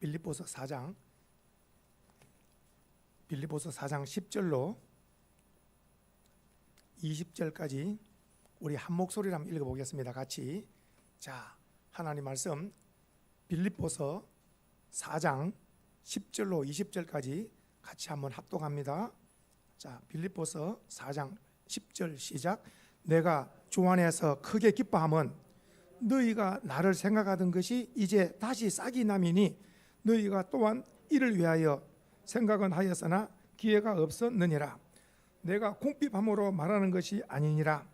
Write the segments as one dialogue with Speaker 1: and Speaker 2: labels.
Speaker 1: 빌립보서 4장 10절로 20절까지 우리 한 목소리로 한번 읽어보겠습니다. 같이. 자, 하나님 말씀 빌립보서 4장 10절로 20절까지 같이 한번 합독합니다. 자, 빌립보서 4장 10절 시작. 내가 주 안에서 크게 기뻐함은 너희가 나를 생각하던 것이 이제 다시 싹이 나미니 너희가 또한 이를 위하여 생각은 하였으나 기회가 없었느니라. 내가 궁핍함으로 말하는 것이 아니니라.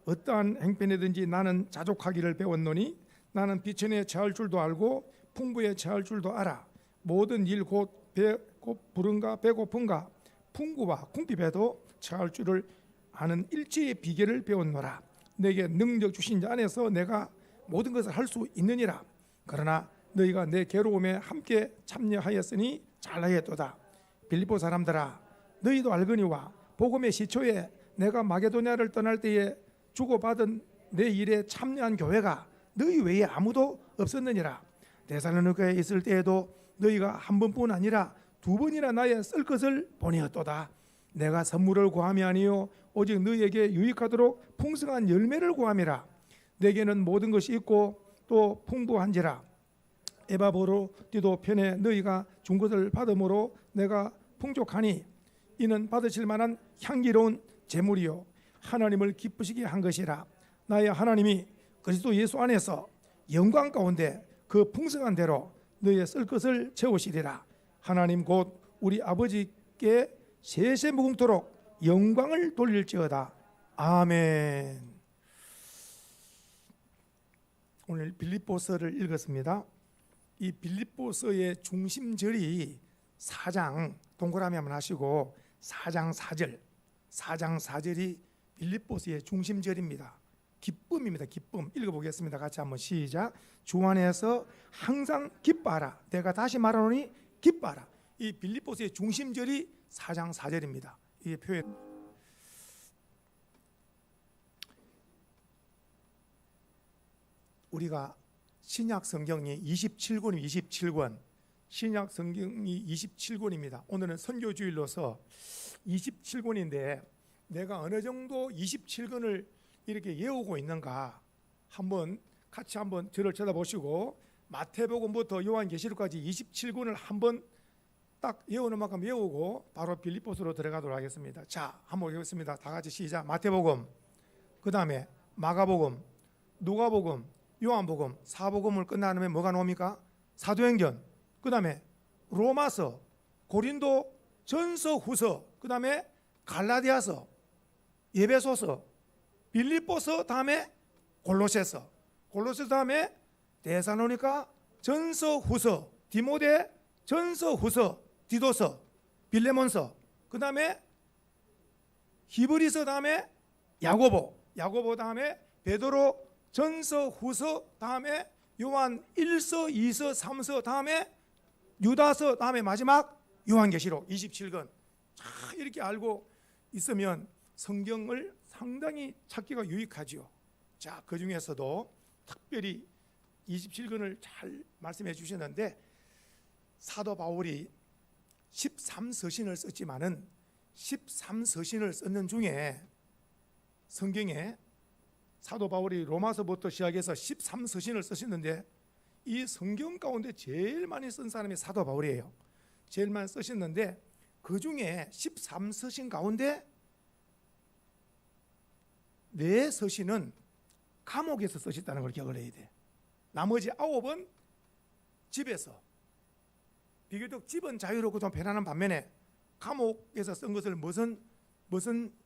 Speaker 1: 어떠한 행편이든지 나는 자족하기를 배웠노니 나는 비천에 처할 줄도 알고 풍부에 처할 줄도 알아. 모든 일 곧 부른가 배고픈가 풍부와 궁핍에도 처할 줄을 아는 일체의 비결을 배웠노라. 내게 능력 주신 자 안에서 내가 모든 것을 할 수 있느니라. 그러나 너희가 내 괴로움에 함께 참여하였으니 잘하였도다. 빌립보 사람들아, 너희도 알거니와 복음의 시초에 내가 마게도냐를 떠날 때에 주고받은 내 일에 참여한 교회가 너희 외에 아무도 없었느니라. 데살로니가에 있을 때에도 너희가 한 번뿐 아니라 두 번이나 나의 쓸 것을 보내었도다. 내가 선물을 구함이 아니요 오직 너희에게 유익하도록 풍성한 열매를 구함이라. 내게는 모든 것이 있고 또 풍부한지라. 에바보로 디도 편에 너희가 준 것을 받음으로 내가 풍족하니 이는 받으실 만한 향기로운 제물이요 하나님을 기쁘시게 한 것이라. 나의 하나님이 그리스도 예수 안에서 영광 가운데 그 풍성한 대로 너희의 쓸 것을 채우시리라. 하나님 곧 우리 아버지께 세세무궁토록 영광을 돌릴지어다. 아멘. 오늘 빌립보서를 읽었습니다. 이 빌립보서의 중심절이 4장 동그라미 한번 하시고 4장 4절이 빌립보서의 중심절입니다. 기쁨입니다. 기쁨. 읽어보겠습니다. 같이 한번 시작. 주 안에서 항상 기뻐하라. 내가 다시 말하노니 기뻐하라. 이 빌립보서의 중심절이 4장 4절입니다. 이 표현. 우리가 신약 성경이 27권, 신약 성경이 27권입니다. 오늘은 선교주일로서 27권인데 내가 어느 정도 27권을 이렇게 외우고 있는가 한번 같이 한번 저를 쳐다보시고 마태복음부터 요한계시록까지 27권을 한번 딱 외우는 만큼 외우고 바로 빌립보서로 들어가도록 하겠습니다. 자, 한번 읽겠습니다. 다 같이 시작. 마태복음, 그 다음에 마가복음, 누가복음, 요한복음, 사복음을 끝나면 뭐가 나옵니까? 사도행전, 그 다음에 로마서, 고린도 전서 후서, 그 다음에 갈라디아서, 에베소서, 빌립보서, 다음에 골로새서, 다음에 데살로니가 전서 후서, 디모데 전서 후서, 디도서, 빌레몬서, 그 다음에 히브리서, 다음에 야고보 다음에 베드로 전서 후서, 다음에 요한 1서 2서 3서, 다음에 유다서, 다음에 마지막 요한계시록 27권. 자, 이렇게 알고 있으면 성경을 상당히 찾기가 유익하지요. 자, 그 중에서도 특별히 27권을 잘 말씀해 주셨는데 사도 바울이 13서신을 썼지만은 13서신을 썼는 중에 성경에 사도 바울이 로마서부터 시작해서 13서신을 쓰셨는데 이 성경 가운데 제일 많이 쓴 사람이 사도 바울이에요. 제일 많이 쓰셨는데 그 중에 13서신 가운데 4서신은 감옥에서 쓰셨다는 걸 기억을 해야 돼. 나머지 9은 집에서. 비교적 집은 자유롭고 좀 편안한 반면에 감옥에서 쓴 것을 무슨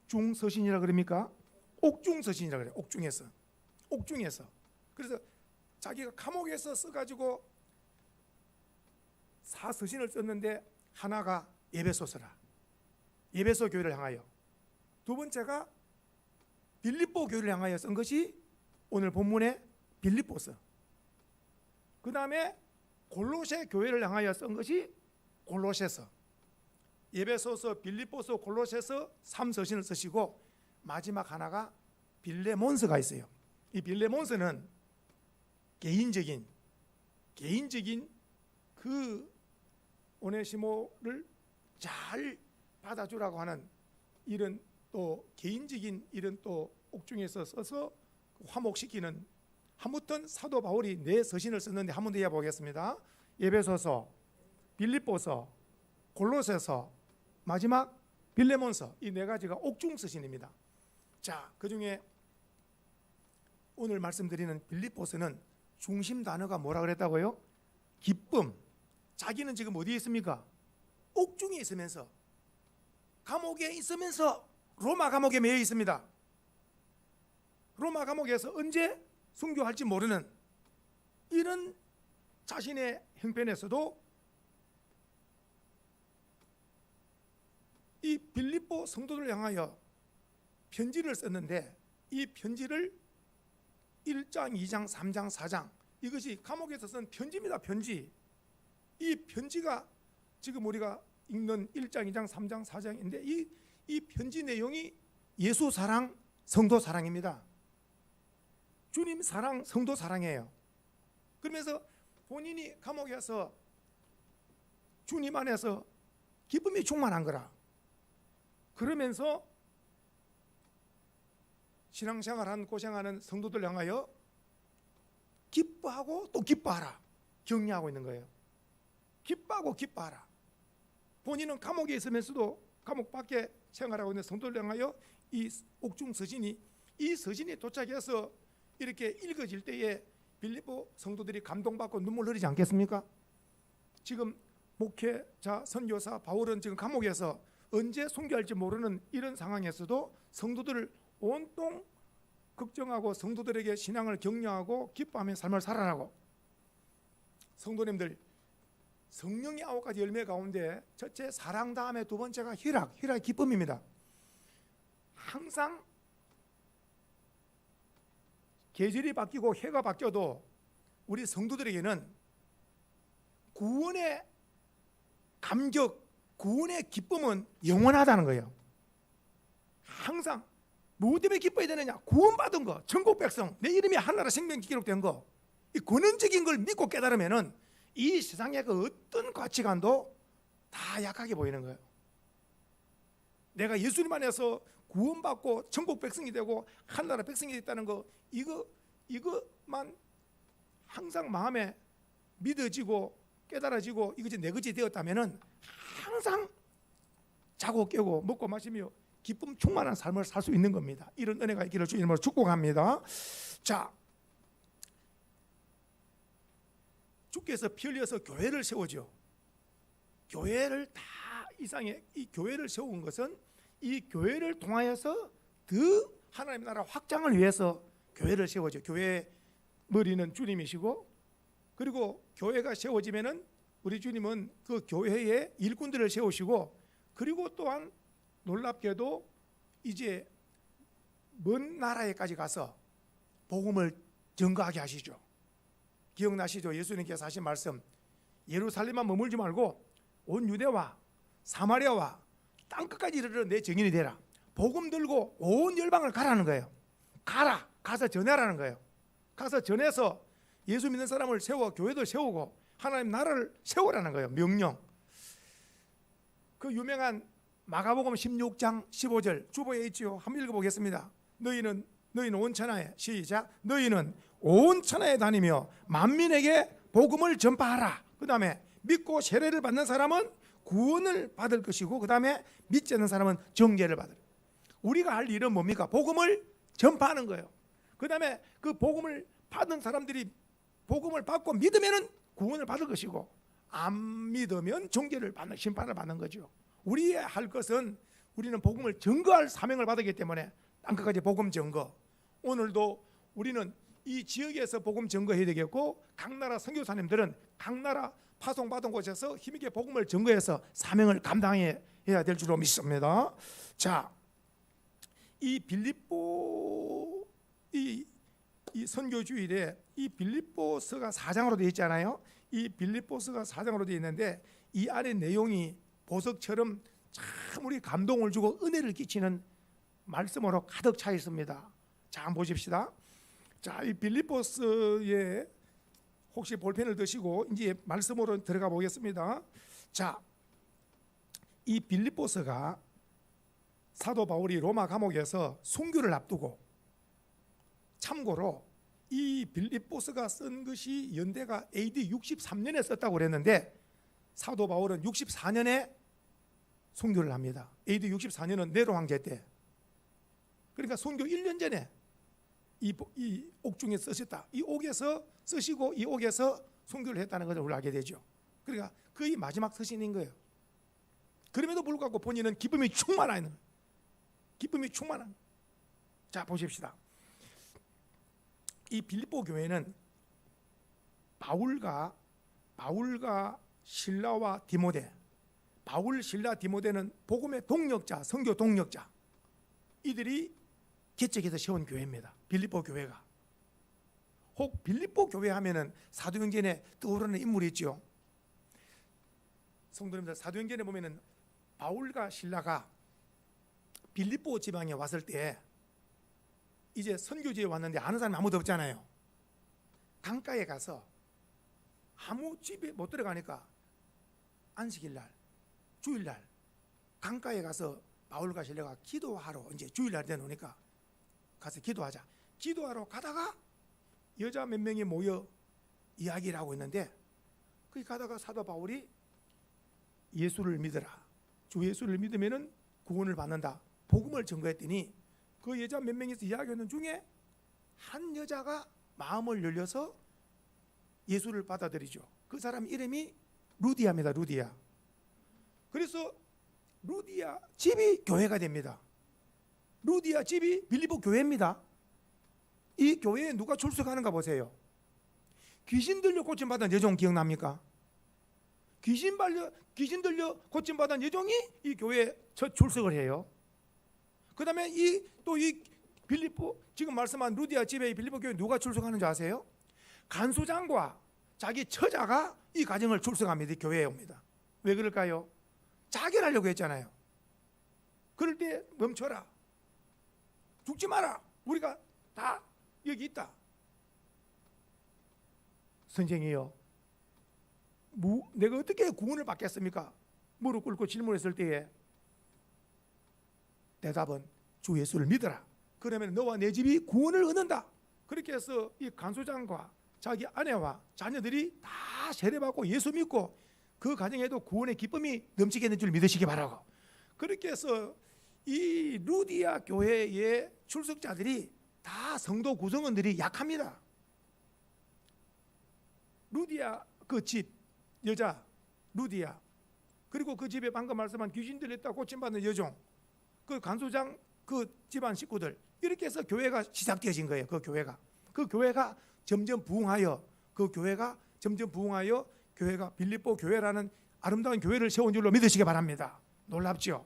Speaker 1: 중서신이라 그럽니까? 옥중서신이라 그래요. 옥중에서. 그래서 자기가 감옥에서 써가지고 4서신을 썼는데 하나가 에베소서라. 에베소 교회를 향하여. 두 번째가 빌립보 교회를 향하여 쓴 것이 오늘 본문의 빌립보서. 그 다음에 골로새 교회를 향하여 쓴 것이 골로새서. 에베소서, 빌립보서, 골로새서 3서신을 쓰시고 마지막 하나가 빌레몬서가 있어요. 이 빌레몬서는 개인적인 그 오네시모를 잘 받아주라고 하는 이런 또 개인적인 이런 또 옥중에서 써서 화목시키는, 아무튼 사도 바울이 네 서신을 썼는데 한번 더 이어보겠습니다. 에베소서, 빌립보서, 골로새서, 마지막 빌레몬서, 이 네 가지가 옥중 서신입니다. 자, 그중에 오늘 말씀드리는 빌립보서는 중심 단어가 뭐라 그랬다고요? 기쁨. 자기는 지금 어디에 있습니까? 옥중에 있으면서, 감옥에 있으면서 로마 감옥에 매여 있습니다. 로마 감옥에서 언제 순교할지 모르는 이런 자신의 형편에서도 이 빌립보 성도들 향하여 편지를 썼는데, 이 편지를 1장, 2장, 3장, 4장, 이것이 감옥에서 쓴 편지입니다. 편지. 이 편지가 지금 우리가 읽는 1장, 2장, 3장, 4장인데 이 편지 내용이 예수 사랑, 성도 사랑입니다. 주님 사랑, 성도 사랑이에요. 그러면서 본인이 감옥에서 주님 안에서 기쁨이 충만한 거라. 그러면서 신앙생활한 고생하는 성도들 향하여 기뻐하고 또 기뻐하라 격려하고 있는 거예요. 기뻐하고 기뻐하라. 본인은 감옥에 있으면서도 감옥 밖에 생활하고 있는 성도들 향하여 이 옥중 서신이, 이 서신이 도착해서 이렇게 읽어질 때에 빌립보 성도들이 감동받고 눈물 흘리지 않겠습니까? 지금 목회자 선교사 바울은 지금 감옥에서 언제 순교할지 모르는 이런 상황에서도 성도들을 온통 걱정하고 성도들에게 신앙을 격려하고 기뻐하며 삶을 살아라고. 성도님들, 성령의 9가지 열매 가운데 첫째 사랑, 다음에 두 번째가 희락의 기쁨입니다. 항상 계절이 바뀌고 해가 바뀌어도 우리 성도들에게는 구원의 감격, 구원의 기쁨은 영원하다는 거예요. 항상 뭐 때문에 기뻐야 되느냐? 구원받은 거, 천국 백성, 내 이름이 하늘나라 생명에 기록된 거, 이 근원적인 걸 믿고 깨달으면은 이 세상의 그 어떤 가치관도 다 약하게 보이는 거예요. 내가 예수님 안에서 구원받고 천국 백성이 되고 하늘나라 백성이 됐다는 거, 이것만 항상 마음에 믿어지고 깨달아지고 이것이 내 것이 되었다면은 항상 자고 깨고 먹고 마시며 기쁨 충만한 삶을 살 수 있는 겁니다. 이런 은혜가 있기를 주 이름으로 축복합니다. 자, 주께서 피 흘려서 교회를 세우죠. 교회를 다 이상의 이 교회를 세운 것은 이 교회를 통하여서 더 하나님 나라 확장을 위해서 교회를 세워죠. 교회의 머리는 주님이시고, 그리고 교회가 세워지면은 우리 주님은 그 교회의 일꾼들을 세우시고, 그리고 또한 놀랍게도 이제 먼 나라에까지 가서 복음을 전거하게 하시죠. 기억나시죠? 예수님께서 하신 말씀, 예루살렘만 머물지 말고 온 유대와 사마리아와 땅끝까지 이르러 내 증인이 되라. 복음 들고 온 열방을 가라는 거예요. 가서 전하라는 거예요. 가서 전해서 예수 믿는 사람을 세워 교회도 세우고 하나님 나라를 세우라는 거예요. 명령. 그 유명한 마가복음 16장 15절 주보에 있지요. 한번 읽어보겠습니다. 너희는 온 천하에, 시작, 너희는 온 천하에 다니며 만민에게 복음을 전파하라. 그 다음에 믿고 세례를 받는 사람은 구원을 받을 것이고, 그 다음에 믿지 않는 사람은 정죄를 받을. 우리가 할 일은 뭡니까? 복음을 전파하는 거예요. 그 다음에 그 복음을 받은 사람들이 복음을 받고 믿으면 구원을 받을 것이고, 안 믿으면 정죄를 받는, 심판을 받는 거죠. 우리의 할 것은 우리는 복음을 증거할 사명을 받았기 때문에 땅끝까지 복음 증거. 오늘도 우리는 이 지역에서 복음 증거해야 되겠고, 각 나라 선교사님들은 각 나라 파송받은 곳에서 힘있게 복음을 증거해서 사명을 감당해야 될 줄로 믿습니다. 자, 이 빌립보 이 선교주일에 이 빌립보서가 4장으로 되어 있잖아요. 이 빌립보서가 4장으로 되어 있는데 이 안에 내용이 보석처럼 참 우리 감동을 주고 은혜를 끼치는 말씀으로 가득 차 있습니다. 자, 한번 보십시다. 자, 이 빌립보서의 혹시 볼펜을 드시고 이제 말씀으로 들어가 보겠습니다. 자, 이 빌립보서가 사도 바울이 로마 감옥에서 순교를 앞두고, 참고로 이 빌립보서가 쓴 것이 연대가 AD 63년에 썼다고 그랬는데 사도 바울은 64년에 순교를 합니다. AD 64년은 네로 황제 때. 그러니까 순교 1년 전에 이 옥중에 쓰셨다. 이 옥에서 쓰시고 이 옥에서 순교를 했다는 것을 우리가 알게 되죠. 그러니까 거의 마지막 서신인 거예요. 그럼에도 불구하고 본인은 기쁨이 충만한 거예요. 기쁨이 충만한. 자, 보십시다. 이 빌립보 교회는 바울과 실라와 디모데, 바울, 실라, 디모데는 복음의 동력자, 선교 동력자, 이들이 개척해서 세운 교회입니다. 빌립보 교회가. 혹 빌립보 교회 하면은 사도행전에 떠오르는 인물이 있죠. 성도님들, 사도행전에 보면은 바울과 실라가 빌립보 지방에 왔을 때 이제 선교지에 왔는데 아는 사람이 아무도 없잖아요. 강가에 가서 아무 집에 못 들어가니까 안식일날, 주일날 강가에 가서 바울과 실라가 기도하러, 이제 주일날 되노니까 가서 기도하자. 기도하러 가다가 여자 몇 명이 모여 이야기를 하고 있는데, 거기 가다가 사도 바울이 예수를 믿어라, 주 예수를 믿으면은 구원을 받는다, 복음을 전거했더니 그 여자 몇 명이서 이야기하는 중에 한 여자가 마음을 열려서 예수를 받아들이죠. 그 사람 이름이 루디아입니다. 루디아. 그래서 루디아 집이 교회가 됩니다. 루디아 집이 빌립보 교회입니다. 이 교회에 누가 출석하는가 보세요. 귀신 들려 고침받은 여종 기억납니까? 귀신 들려 고침받은 여종이 이 교회에 첫 출석을 해요. 그 다음에 이 빌립보, 지금 말씀한 루디아 집에 빌립보 교회 누가 출석하는지 아세요? 간수장과 자기 처자가 이 가정을 출석합니다. 이 교회에 옵니다. 왜 그럴까요? 자결하려고 했잖아요. 그럴 때 멈춰라, 죽지 마라, 우리가 다 여기 있다. 선생이요, 내가 어떻게 구원을 받겠습니까? 무릎 꿇고 질문했을 때에 대답은 주 예수를 믿어라. 그러면 너와 내 집이 구원을 얻는다. 그렇게 해서 이 간수장과 자기 아내와 자녀들이 다 세례받고 예수 믿고 그 가정에도 구원의 기쁨이 넘치게 된 줄 믿으시기 바라고. 그렇게 해서 이 루디아 교회의 출석자들이 다 성도 구성원들이 약합니다. 루디아 그 집 여자 루디아, 그리고 그 집에 방금 말씀한 귀신 들렸다 고침받는 여종, 그 간수장 그 집안 식구들, 이렇게 해서 교회가 시작되어진 거예요. 그 교회가 점점 부흥하여, 교회가 빌립보 교회라는 아름다운 교회를 세운 줄로 믿으시기 바랍니다. 놀랍죠?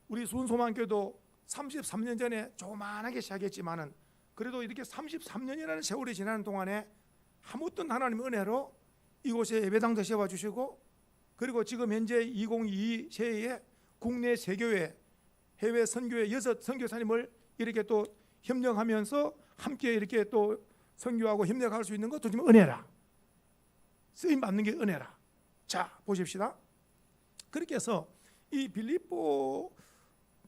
Speaker 1: 우리 순소만교도 33년 전에 조그만하게 시작했지만은 그래도 이렇게 33년이라는 세월이 지나는 동안에 아무튼 하나님의 은혜로 이곳에 예배당도 세워주시고, 그리고 지금 현재 2022 새해에 국내 세교회, 해외 선교회 6 선교사님을 이렇게 또 협력하면서 함께 이렇게 또 선교하고 협력할 수 있는 것도 좀 은혜라. 쓰임 받는 게 은혜라. 자, 보십시다. 그렇게 해서 이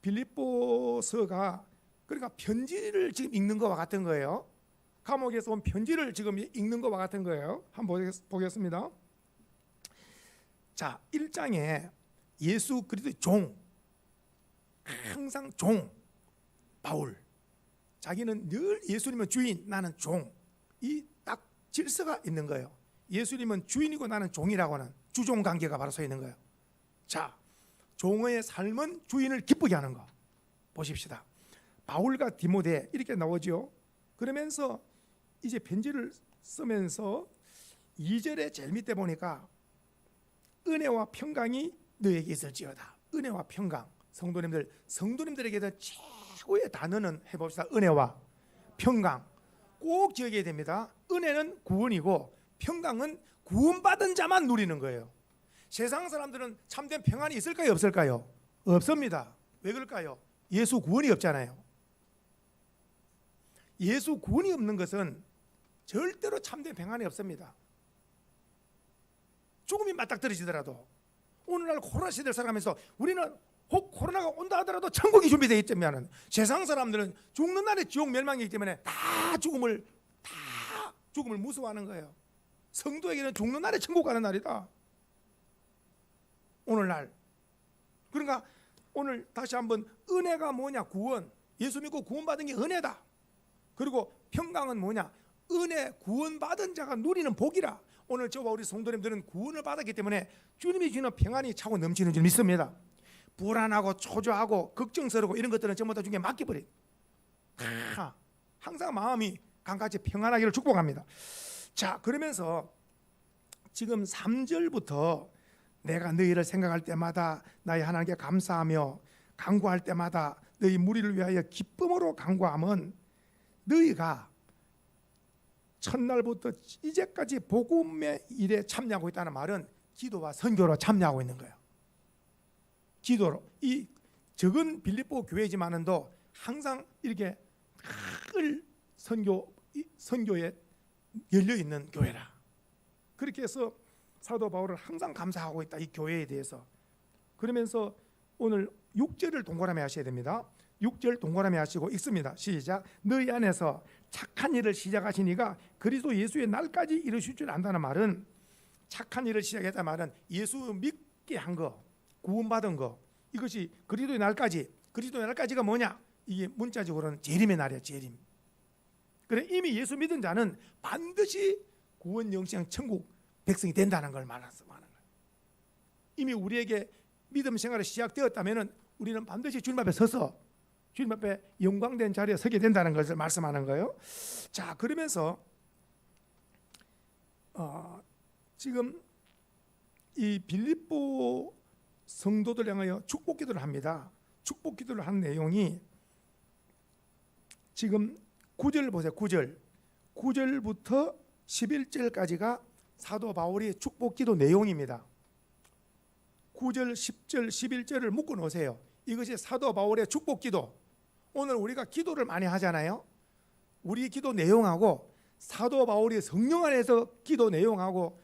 Speaker 1: 빌립보서가 그러니까 편지를 지금 읽는 것과 같은 거예요. 감옥에서 온 편지를 지금 읽는 것과 같은 거예요. 한번 보겠습니다. 자, 1장에 예수 그리스도의 종, 항상 종 바울, 자기는 늘 예수님은 주인, 나는 종, 이 딱 질서가 있는 거예요. 예수님은 주인이고 나는 종이라고 하는 주종 관계가 바로 서 있는 거예요. 자, 종의 삶은 주인을 기쁘게 하는 거 보십시다. 바울과 디모데 이렇게 나오죠. 그러면서 이제 편지를 쓰면서 2절에 제일 밑에 보니까 은혜와 평강이 너에게 있을지어다. 은혜와 평강. 성도님들에게는 최고의 단어는 해봅시다. 은혜와 평강. 꼭 기억해야 됩니다. 은혜는 구원이고 평강은 구원받은 자만 누리는 거예요. 세상 사람들은 참된 평안이 있을까요? 없을까요? 없습니다. 왜 그럴까요? 예수 구원이 없잖아요. 예수 구원이 없는 것은 절대로 참된 평안이 없습니다. 죽음이 맞닥뜨려지더라도 오늘날 코로나 시대를 살아가면서 우리는 혹 코로나가 온다 하더라도 천국이 준비되어 있다면 세상 사람들은 죽는 날에 지옥 멸망이기 때문에 다 죽음을 무서워하는 거예요. 성도에게는 죽는 날에 천국 가는 날이다. 오늘날. 그러니까 오늘 다시 한번 은혜가 뭐냐? 구원. 예수 믿고 구원받은 게 은혜다. 그리고 평강은 뭐냐? 은혜 구원받은 자가 누리는 복이라. 오늘 저와 우리 성도님들은 구원을 받았기 때문에 주님이 주는 평안이 차고 넘치는 줄 믿습니다. 불안하고 초조하고 걱정스러워 이런 것들은 전부 다 주님께 맡겨버린. 항상 마음이 강같이 평안하기를 축복합니다. 자, 그러면서 지금 3절부터 내가 너희를 생각할 때마다 나의 하나님께 감사하며 간구할 때마다 너희 무리를 위하여 기쁨으로 간구함은 너희가 첫날부터 이제까지 복음의 일에 참여하고 있다는 말은 기도와 선교로 참여하고 있는 거예요. 기도로. 이 적은 빌립보 교회지만은도 항상 이렇게 늘 선교에 열려 있는 교회라. 그렇게 해서 사도 바울은 항상 감사하고 있다, 이 교회에 대해서. 그러면서 오늘 6절을 동그라미 하셔야 됩니다. 6절 동그라미 하시고 읽습니다. 시작. 너희 안에서 착한 일을 시작하신 이가 그리스도 예수의 날까지 이루실 줄 안다는 말은, 착한 일을 시작했다는 말은 예수 믿게 한 거, 구원받은 거, 이것이 그리스도의 날까지. 그리스도의 날까지가 뭐냐? 이게 문자적으로는 재림의 날이야. 재림. 그래, 이미 예수 믿은 자는 반드시 구원 영생 천국 백성이 된다는 걸 말하는 거예요. 이미 우리에게 믿음 생활이 시작되었다면 우리는 반드시 주님 앞에 서서 주님 앞에 영광된 자리에 서게 된다는 것을 말씀하는 거예요. 자, 그러면서 지금 이 빌립보 성도들 향하여 축복 기도를 합니다. 축복 기도를 한 내용이 지금 9절 보세요. 9절부터 11절까지가 사도 바울의 축복 기도 내용입니다. 9절, 10절, 11절을 묶어 놓으세요. 이것이 사도 바울의 축복 기도. 오늘 우리가 기도를 많이 하잖아요. 우리 기도 내용하고 사도 바울이 성령 안에서 기도 내용하고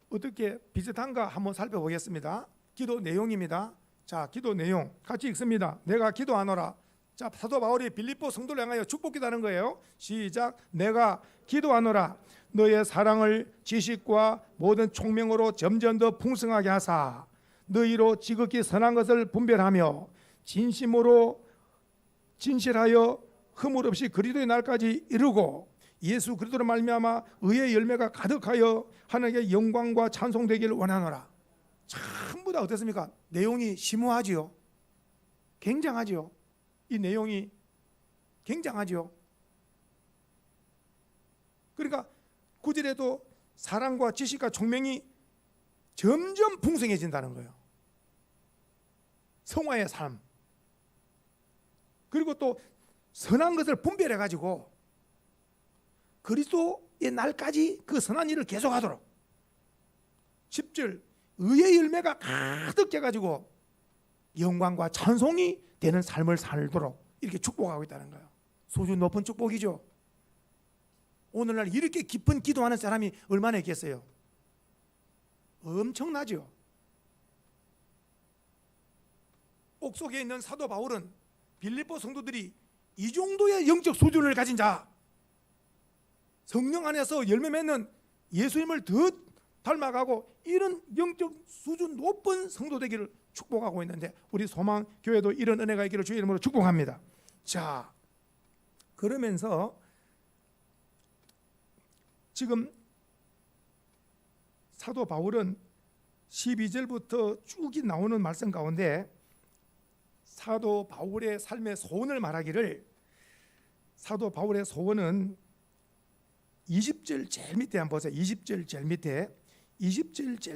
Speaker 1: 어떻게 비슷한가 한번 살펴보겠습니다. 기도 내용입니다. 자, 기도 내용 같이 읽습니다. 내가 기도하노라. 자, 사도 바울이 빌립보 성도를 향하여 축복 기도하는 거예요. 시작. 내가 기도하노라. 너의 사랑을 지식과 모든 총명으로 점점 더 풍성하게 하사 너희로 지극히 선한 것을 분별하며 진실하여 허물 없이 그리스도의 날까지 이루고 예수 그리스도로 말미암아 의의 열매가 가득하여 하나님께 영광과 찬송되기를 원하노라. 전부 다 어떻습니까? 내용이 심오하지요. 굉장하지요. 이 내용이 굉장하지요. 그러니까 9절에도 사랑과 지식과 총명이 점점 풍성해진다는 거예요. 성화의 삶. 그리고 또 선한 것을 분별해 가지고 그리스도의 날까지 그 선한 일을 계속하도록. 10절 의의 열매가 가득해 가지고 영광과 찬송이 되는 삶을 살도록 이렇게 축복하고 있다는 거예요. 수준 높은 축복이죠. 오늘날 이렇게 깊은 기도하는 사람이 얼마나 있겠어요? 엄청나죠. 옥속에 있는 사도 바울은 빌립보 성도들이 이 정도의 영적 수준을 가진 자, 성령 안에서 열매 맺는 예수님을 더 닮아가고 이런 영적 수준 높은 성도 되기를 축복하고 있는데 우리 소망교회도 이런 은혜가 있기를 주의 이름으로 축복합니다. 자, 그러면서 지금 사도 바울은 12절부터 쭉 나오는 말씀 가운데 사도 바울의 삶의 소원을 말하기를, 사도 바울의 소원은 20절 제일 밑에 한번 보세요. 20절 제일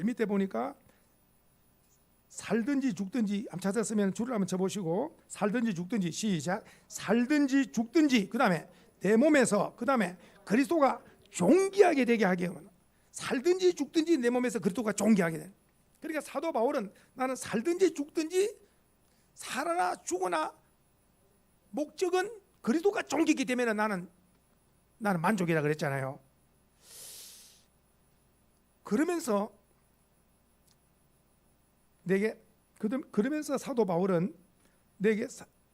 Speaker 1: 밑에 보니까 살든지 죽든지 한번 찾았으면 줄을 한번 쳐보시고, 살든지 죽든지, 시작. 살든지 죽든지, 그 다음에 내 몸에서, 그 다음에 그리스도가 존귀하게 되게 하게 하는, 살든지 죽든지 내 몸에서 그리스도가 존귀하게 되는. 그러니까 사도 바울은 나는 살든지 죽든지 살아나 죽으나 목적은 그리스도가 종기기 때문에 나는 만족이라 그랬잖아요. 그러면서 그러면서 사도 바울은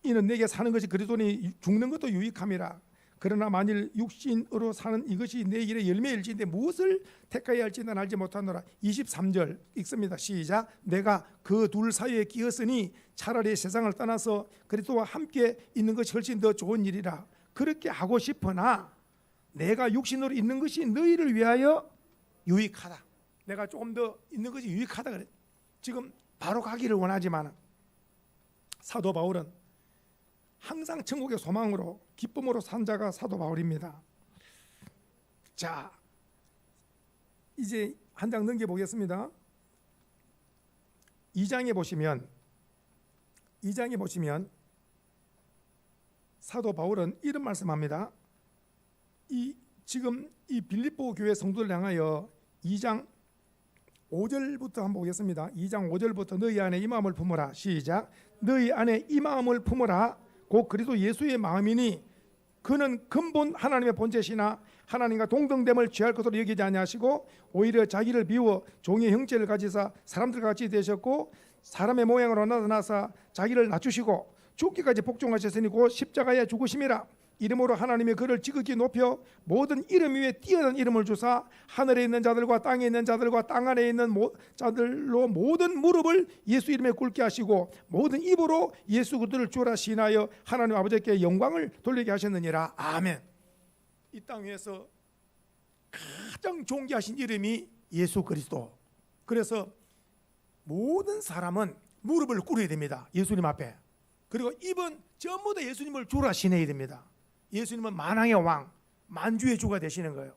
Speaker 1: 이는 내게 사는 것이 그리스도니 죽는 것도 유익함이라. 그러나 만일 육신으로 사는 이것이 내 일의 열매일지인데 무엇을 택하여야 할지 난 알지 못하노라. 23절 읽습니다. 시작. 내가 그 둘 사이에 끼었으니 차라리 세상을 떠나서 그리스도와 함께 있는 것이 훨씬 더 좋은 일이라. 그렇게 하고 싶으나 내가 육신으로 있는 것이 너희를 위하여 유익하다. 내가 조금 더 있는 것이 유익하다 그래. 지금 바로 가기를 원하지만 사도 바울은 항상 천국의 소망으로 기쁨으로 산 자가 사도 바울입니다. 자, 이제 한 장 넘겨보겠습니다. 2장에 보시면 사도 바울은 이런 말씀합니다. 지금 이 빌립보 교회 성도를 향하여 2장 5절부터 한번 보겠습니다. 2장 5절부터 너희 안에 이 마음을 품어라. 시작. 너희 안에 이 마음을 품어라. 곧 그리스도 예수의 마음이니 그는 근본 하나님의 본체시나 하나님과 동등됨을 취할 것으로 여기지 아니하시고 오히려 자기를 비워 종의 형체를 가지사 사람들과 같이 되셨고 사람의 모양으로 나타나사 자기를 낮추시고 죽기까지 복종하셨으니 곧 십자가에 죽으심이라. 이름으로 하나님의 그를 지극히 높여 모든 이름 위에 뛰어난 이름을 주사 하늘에 있는 자들과 땅에 있는 자들과 땅 아래에 있는 자들로 모든 무릎을 예수 이름에 꿇게 하시고 모든 입으로 예수 그리스도를 주라 시인하여 하나님 아버지께 영광을 돌리게 하셨느니라. 아멘. 이 땅 위에서 가장 존귀하신 이름이 예수 그리스도. 그래서 모든 사람은 무릎을 꿇어야 됩니다. 예수님 앞에. 그리고 입은 전부 다 예수님을 주라 시인해야 됩니다. 예수님은 만왕의 왕, 만주의 주가 되시는 거예요.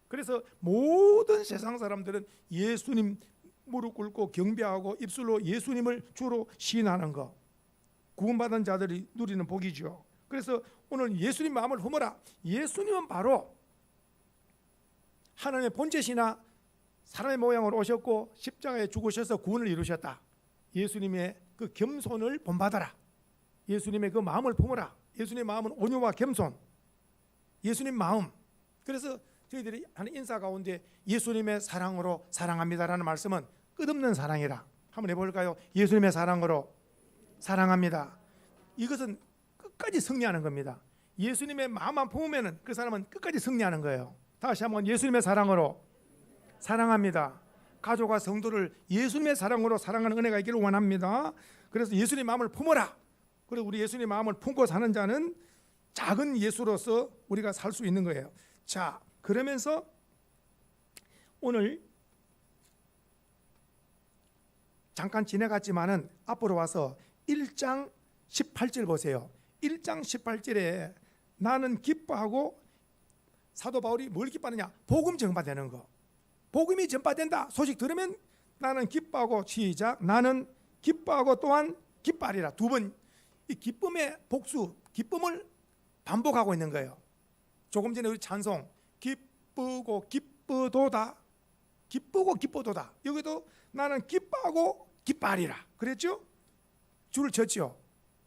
Speaker 1: 그래서 모든 세상 사람들은 예수님 무릎 꿇고 경배하고 입술로 예수님을 주로 시인하는 것, 구원받은 자들이 누리는 복이죠. 그래서 오늘 예수님 마음을 품어라. 예수님은 바로 하나님의 본체시나 사람의 모양으로 오셨고 십자가에 죽으셔서 구원을 이루셨다. 예수님의 그 겸손을 본받아라. 예수님의 그 마음을 품어라. 예수님의 마음은 온유와 겸손. 예수님 마음. 그래서 저희들이 하는 인사 가운데 예수님의 사랑으로 사랑합니다라는 말씀은 끝없는 사랑이라. 한번 해볼까요? 예수님의 사랑으로 사랑합니다. 이것은 끝까지 승리하는 겁니다. 예수님의 마음만 품으면 그 사람은 끝까지 승리하는 거예요. 다시 한번 예수님의 사랑으로 사랑합니다. 가족과 성도를 예수님의 사랑으로 사랑하는 은혜가 있기를 원합니다. 그래서 예수님의 마음을 품어라. 그리고 우리 예수님의 마음을 품고 사는 자는 작은 예수로서 우리가 살 수 있는 거예요. 자, 그러면서 오늘 잠깐 지나갔지만은 앞으로 와서 1장 18절 보세요. 1장 18절에 나는 기뻐하고, 사도 바울이 뭘 기뻐하느냐? 복음 전파되는 거. 복음이 전파된다. 소식 들으면 나는 기뻐하고, 시작. 나는 기뻐하고 또한 기뻐하리라. 두 번 이 기쁨의 복수, 기쁨을 반복하고 있는 거예요. 조금 전에 우리 찬송 기쁘고 기쁘도다, 기쁘고 기쁘도다. 여기도 나는 기뻐하고 기뻐하리라 그랬죠? 줄을 쳤죠.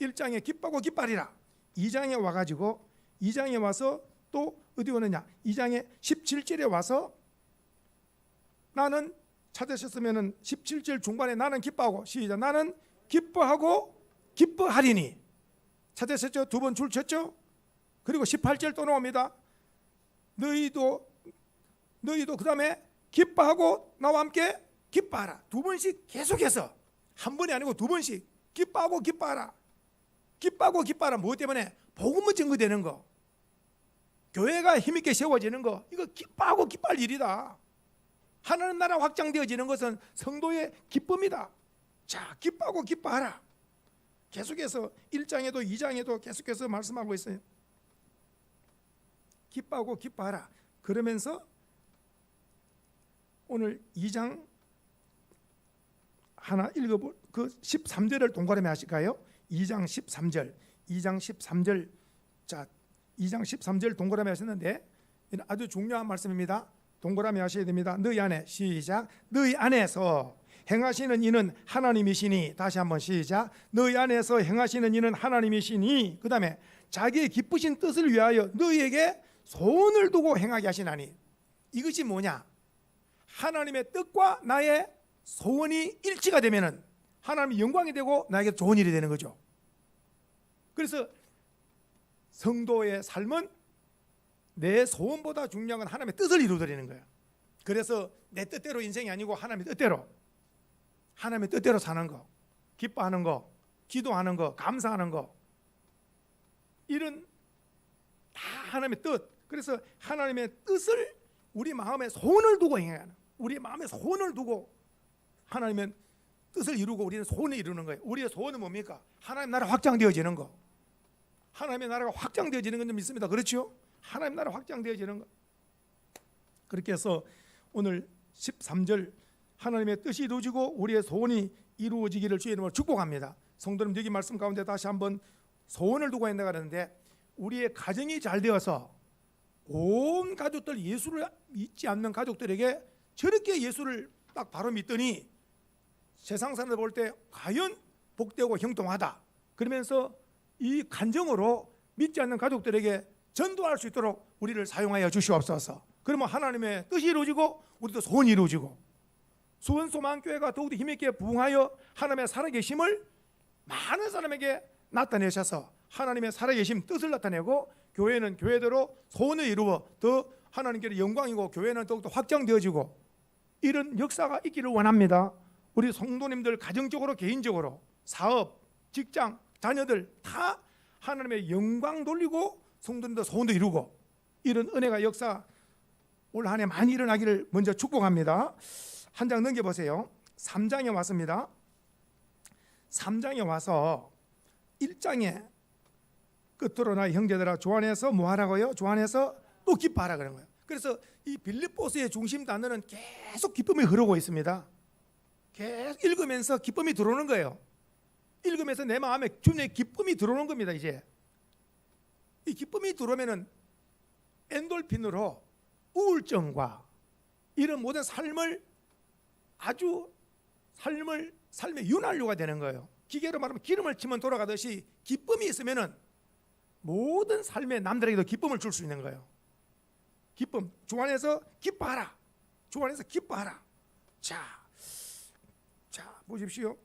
Speaker 1: 1장에 기뻐하고 기뻐하리라. 2장에 와가지고 2장에 와서 또 어디 오느냐? 2장에 17절에 와서 나는 찾으셨으면 17절 중반에 나는 기뻐하고, 시작. 나는 기뻐하고 기뻐하리니. 찾으셨죠? 두 번 줄 쳤죠? 그리고 18절 또 나옵니다. 너희도 그 다음에 기뻐하고 나와 함께 기뻐하라. 두 번씩 계속해서, 한 번이 아니고 두 번씩 기뻐하고 기뻐하라. 기뻐하고 기뻐하라. 무엇 때문에? 복음은 증거되는 거, 교회가 힘있게 세워지는 거, 이거 기뻐하고 기뻐할 일이다. 하나님 나라 확장되어지는 것은 성도의 기쁨이다. 자, 기뻐하고 기뻐하라. 계속해서 1장에도 2장에도 계속해서 말씀하고 있어요. 기뻐하고 기뻐하라. 그러면서 오늘 2장 하나 읽어볼, 그 13절을 동그라미 하실까요? 2장 13절. 2장 13절. 자, 2장 13절 동그라미 하셨는데 아주 중요한 말씀입니다. 동그라미 하셔야 됩니다. 너희 안에, 시작. 너희 안에서 행하시는 이는 하나님이시니. 다시 한번 시작. 너희 안에서 행하시는 이는 하나님이시니. 그 다음에 자기의 기쁘신 뜻을 위하여 너희에게 소원을 두고 행하게 하시나니. 이것이 뭐냐? 하나님의 뜻과 나의 소원이 일치가 되면은 하나님의 영광이 되고 나에게 좋은 일이 되는 거죠. 그래서 성도의 삶은 내 소원보다 중요한 건 하나님의 뜻을 이루어드리는 거예요. 그래서 내 뜻대로 인생이 아니고 하나님의 뜻대로 사는 거, 기뻐하는 거, 기도하는 거, 감사하는 거, 이런 다 하나님의 뜻. 그래서 하나님의 뜻을 우리 마음에 소원을 두고 행하는, 우리 마음에 소원을 두고 하나님의 뜻을 이루고 우리는 소원을 이루는 거예요. 우리의 소원은 뭡니까? 하나님 나라 확장되어지는 거. 하나님의 나라가 확장되어지는 건 좀 있습니다. 그렇죠? 하나님 나라 확장되어지는 거. 그렇게 해서 오늘 13절 하나님의 뜻이 이루어지고 우리의 소원이 이루어지기를 주의 이름으로 축복합니다. 성도님, 여기 말씀 가운데 다시 한번 소원을 두고 한다고 하는데, 우리의 가정이 잘 되어서 온 가족들, 예수를 믿지 않는 가족들에게 저렇게 예수를 딱 바로 믿더니 세상 사람들 볼 때 과연 복되고 형통하다, 그러면서 이 간정으로 믿지 않는 가족들에게 전도할 수 있도록 우리를 사용하여 주시옵소서. 그러면 하나님의 뜻이 이루어지고 우리도 소원이 이루어지고 수원소망교회가 더욱더 힘있게 부흥하여 하나님의 살아계심을 많은 사람에게 나타내셔서 하나님의 살아계심 뜻을 나타내고 교회는 교회대로 소원을 이루어 더 하나님께 영광이고 교회는 더욱더 확장되어지고 이런 역사가 있기를 원합니다. 우리 성도님들 가정적으로 개인적으로 사업, 직장, 자녀들 다 하나님의 영광 돌리고 성도님들 소원도 이루고 이런 은혜가 역사 올 한 해 많이 일어나기를 먼저 축복합니다. 한 장 넘겨보세요. 3장에 왔습니다. 3장에 와서 1장에 끝으로 나 형제들아 주 안에서 뭐 하라고요? 주 안에서 또 기뻐하라 그런 거예요. 그래서 이 빌립보서의 중심 단어는 계속 기쁨이 흐르고 있습니다. 계속 읽으면서 기쁨이 들어오는 거예요. 읽으면서 내 마음에 주님의 기쁨이 들어오는 겁니다. 이제 이 기쁨이 들어오면은 엔돌핀으로 우울증과 이런 모든 삶을 아주 삶의 윤활유가 되는 거예요. 기계로 말하면 기름을 치면 돌아가듯이 기쁨이 있으면은 모든 삶에 남들에게도 기쁨을 줄 수 있는 거예요. 기쁨, 주 안에서 기뻐하라. 주 안에서 기뻐하라. 자, 보십시오.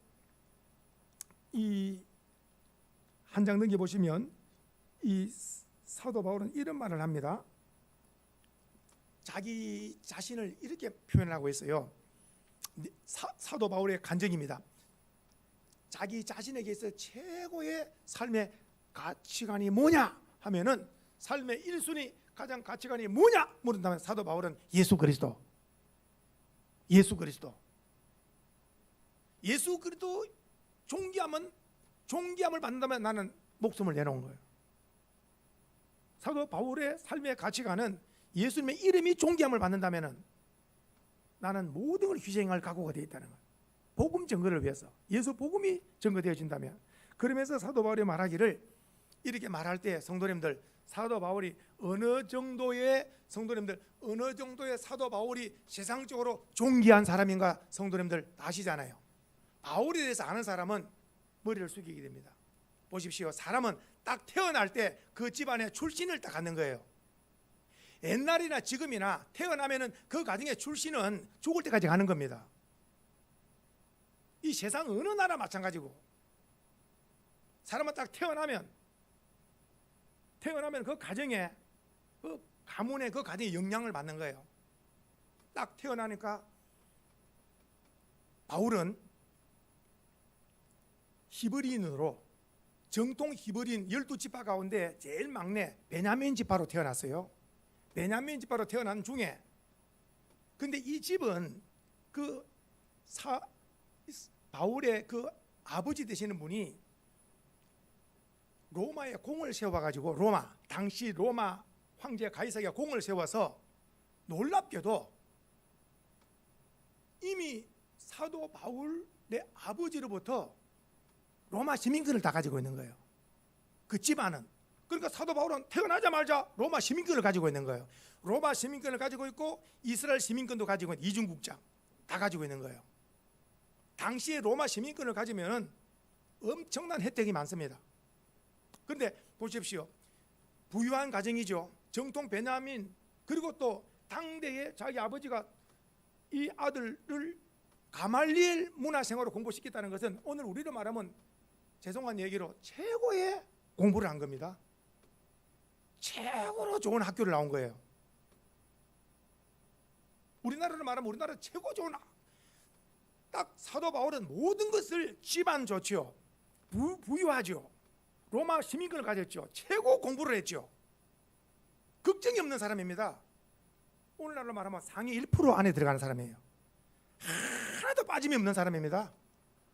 Speaker 1: 이 한 장 넘겨 보시면 이 사도 바울은 이런 말을 합니다. 자기 자신을 이렇게 표현하고 있어요. 사도 바울의 간증입니다. 자기 자신에게 있어 최고의 삶의 가치관이 뭐냐 하면은 삶의 1순위 가장 가치관이 뭐냐 물은다면 사도 바울은 예수 그리스도 존귀함을 받는다면 나는 목숨을 내놓은 거예요. 사도 바울의 삶의 가치관은 예수님의 이름이 존귀함을 받는다면 나는 모든 걸 희생할 각오가 되어 있다는 거예요. 복음 증거를 위해서 예수 복음이 증거되어진다면. 그러면서 사도 바울이 말하기를 이렇게 말할 때 성도님들, 사도 바울이 어느 정도의 사도 바울이 세상적으로 존귀한 사람인가 성도님들 아시잖아요. 바울에 대해서 아는 사람은 머리를 숙이게 됩니다. 보십시오. 사람은 딱 태어날 때 그 집안의 출신을 딱 갖는 거예요. 옛날이나 지금이나 태어나면은 그 가정의 출신은 죽을 때까지 가는 겁니다. 이 세상 어느 나라 마찬가지고 사람은 딱 태어나면 그 가정에 그 가문의 그 가정의 영향을 받는 거예요. 딱 태어나니까 바울은 히브리인으로 정통 히브리인 12지파 가운데 제일 막내 베냐민 지파로 태어났어요. 베냐민 지파로 태어난 중에 근데 이 집은 바울의 그 아버지 되시는 분이 로마에 공을 세워가지고 당시 로마 황제 가이사기가 공을 세워서 놀랍게도 이미 사도 바울의 아버지로부터 로마 시민권을 다 가지고 있는 거예요. 그 집안은. 그러니까 사도 바울은 태어나자마자 로마 시민권을 가지고 있는 거예요. 로마 시민권을 가지고 있고 이스라엘 시민권도 가지고 있는 이중국장 다 가지고 있는 거예요. 당시에 로마 시민권을 가지면 엄청난 혜택이 많습니다. 그런데 보십시오. 부유한 가정이죠. 정통 베냐민, 그리고 또 당대에 자기 아버지가 이 아들을 가말리엘 문화생활로 공부시켰다는 것은 오늘 우리로 말하면 죄송한 얘기로 최고의 공부를 한 겁니다. 최고로 좋은 학교를 나온 거예요. 우리나라로 말하면 우리나라 최고 좋은, 딱 사도 바울은 모든 것을 집안 좋죠. 부유하죠. 로마 시민권을 가졌죠. 최고 공부를 했죠. 걱정이 없는 사람입니다. 오늘날로 말하면 상위 1% 안에 들어가는 사람이에요. 하나도 빠짐이 없는 사람입니다.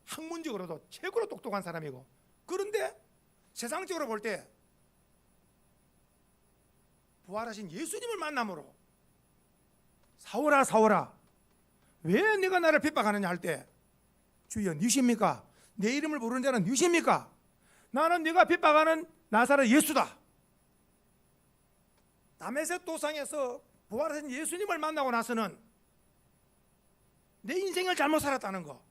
Speaker 1: 학문적으로도 최고로 똑똑한 사람이고, 그런데 세상적으로 볼 때 부활하신 예수님을 만남으로 사오라 사오라, 왜 네가 나를 핍박하느냐 할 때, 주여 니십니까? 내 이름을 부르는 자는 니십니까? 나는 네가 핍박하는 나사렛 예수다. 다메섹 도상에서 부활하신 예수님을 만나고 나서는 내 인생을 잘못 살았다는 거,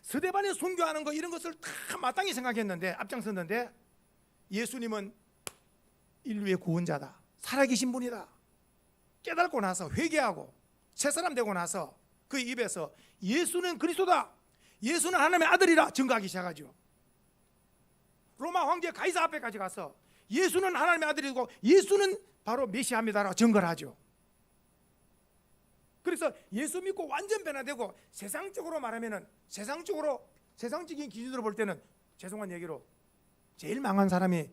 Speaker 1: 스데반에 순교하는 거, 이런 것을 다 마땅히 생각했는데, 앞장섰는데, 예수님은 인류의 구원자다, 살아계신 분이다 깨닫고 나서, 회개하고 새 사람 되고 나서 그 입에서 예수는 그리스도다, 예수는 하나님의 아들이라 증거하기 시작하죠. 로마 황제 가이사 앞에까지 가서 예수는 하나님의 아들이고 예수는 바로 메시아입니다라고 증거를 하죠. 그래서 예수 믿고 완전 변화되고, 세상적으로 말하면은, 세상적인 기준으로 볼 때는, 죄송한 얘기로 제일 망한 사람이,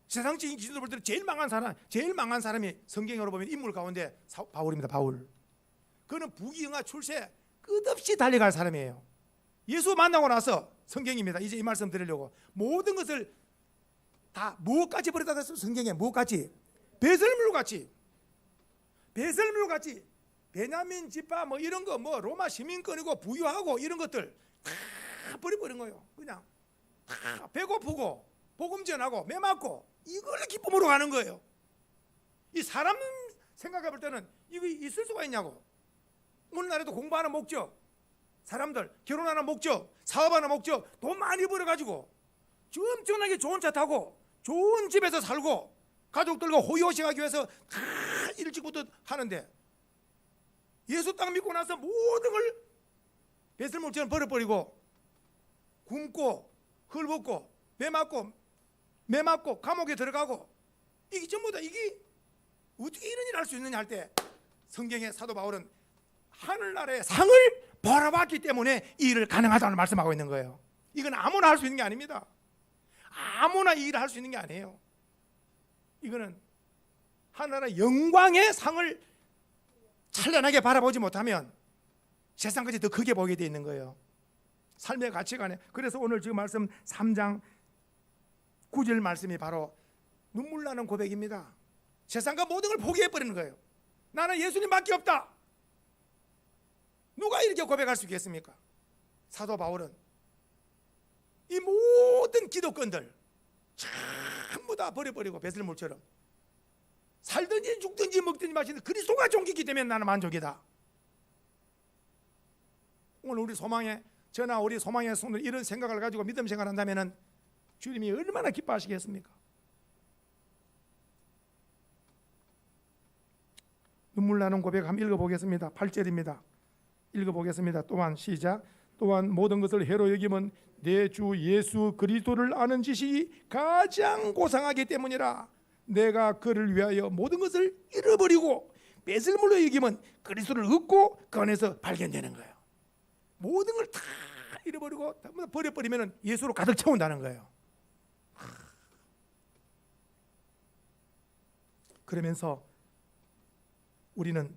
Speaker 1: 세상적인 기준으로 볼 때는 제일 망한 사람이 성경으로 보면 인물 가운데 바울입니다. 바울. 그는 부귀영화 출세 끝없이 달려갈 사람이에요. 예수 만나고 나서, 성경입니다. 이제 이 말씀 드리려고, 모든 것을 다 무엇같이 버리다 됐어요. 성경에 무엇같이? 배설물같이, 베냐민 지파 뭐 이런 거, 뭐 로마 시민권이고 부유하고 이런 것들 다 버려버린 거예요. 그냥 다 배고프고 복음 전하고 매 맞고 이걸 기쁨으로 가는 거예요. 이 사람 생각해 볼 때는 이거 있을 수가 있냐고. 오늘날에도 공부하는 목적, 사람들 결혼하는 목적, 사업하는 목적, 돈 많이 벌어가지고 엄청나게 좋은 차 타고 좋은 집에서 살고 가족들과 호의호식하기 위해서 다 일찍부터 하는데, 예수 딱 믿고 나서 모든 걸 배설물처럼 버려버리고 굶고 헐벗고 매 맞고 감옥에 들어가고, 이게 전부 다, 이게 어떻게 이런 일을 할 수 있느냐 할 때, 성경의 사도 바울은 하늘나라의 상을 벌어봤기 때문에 이 일을 가능하다는 말씀하고 있는 거예요. 이건 아무나 할 수 있는 게 아닙니다. 아무나 이 일을 할 수 있는 게 아니에요. 이거는 하늘나라의 영광의 상을 찬란하게 바라보지 못하면 세상까지 더 크게 보게 돼 있는 거예요. 삶의 가치관에. 그래서 오늘 지금 말씀 3장 9절 말씀이 바로 눈물 나는 고백입니다. 세상과 모든 걸 포기해버리는 거예요. 나는 예수님밖에 없다. 누가 이렇게 고백할 수 있겠습니까? 사도 바울은 이 모든 기독권들 전부 다 버려버리고 배설물처럼 살든지 죽든지 먹든지 마시든 그리스도가 종기기 때문에 나는 만족이다. 오늘 우리 소망에, 저나 우리 소망의 성도들 이런 생각을 가지고 믿음 생활한다면 주님이 얼마나 기뻐하시겠습니까? 눈물 나는 고백 한번 읽어보겠습니다. 8절입니다. 읽어보겠습니다. 또한 시작. 또한 모든 것을 해로 여기면 내 주 예수 그리스도를 아는 지식이 가장 고상하기 때문이라. 내가 그를 위하여 모든 것을 잃어버리고 배설물로 여기면 그리스도를 얻고 그 안에서 발견되는 거예요. 모든 걸 다 잃어버리고 버려버리면 예수로 가득 채운다는 거예요. 그러면서 우리는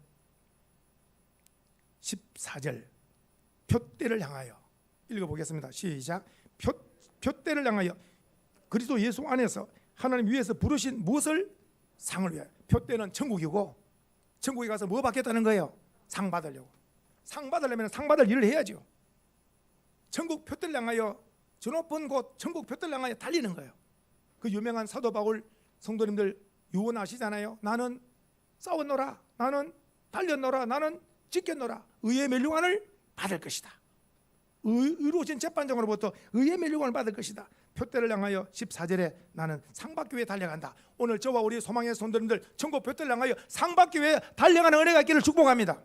Speaker 1: 14절 표대를 향하여 읽어보겠습니다. 시작. 표대를 향하여 그리스도 예수 안에서 하나님 위에서 부르신 무엇을? 상을 위하여. 표대는 천국이고, 천국에 가서 뭐 받겠다는 거예요? 상 받으려고. 상 받으려면 상 받을 일을 해야죠. 천국 표대를 향하여, 저 높은 곳 천국 표대를 향하여 달리는 거예요. 그 유명한 사도 바울 성도님들 유언하시잖아요. 나는 싸웠노라, 나는 달렸노라, 나는 지켰노라. 의의 멸류관을 받을 것이다. 의로우신 재판장으로부터 의의 멸류관을 받을 것이다. 표대를 향하여 14절에 나는 상받기 위해 달려간다. 오늘 저와 우리 소망의 성도님들 천국 표대를 향하여 상받기 위해 달려가는 은혜가 있기를 축복합니다.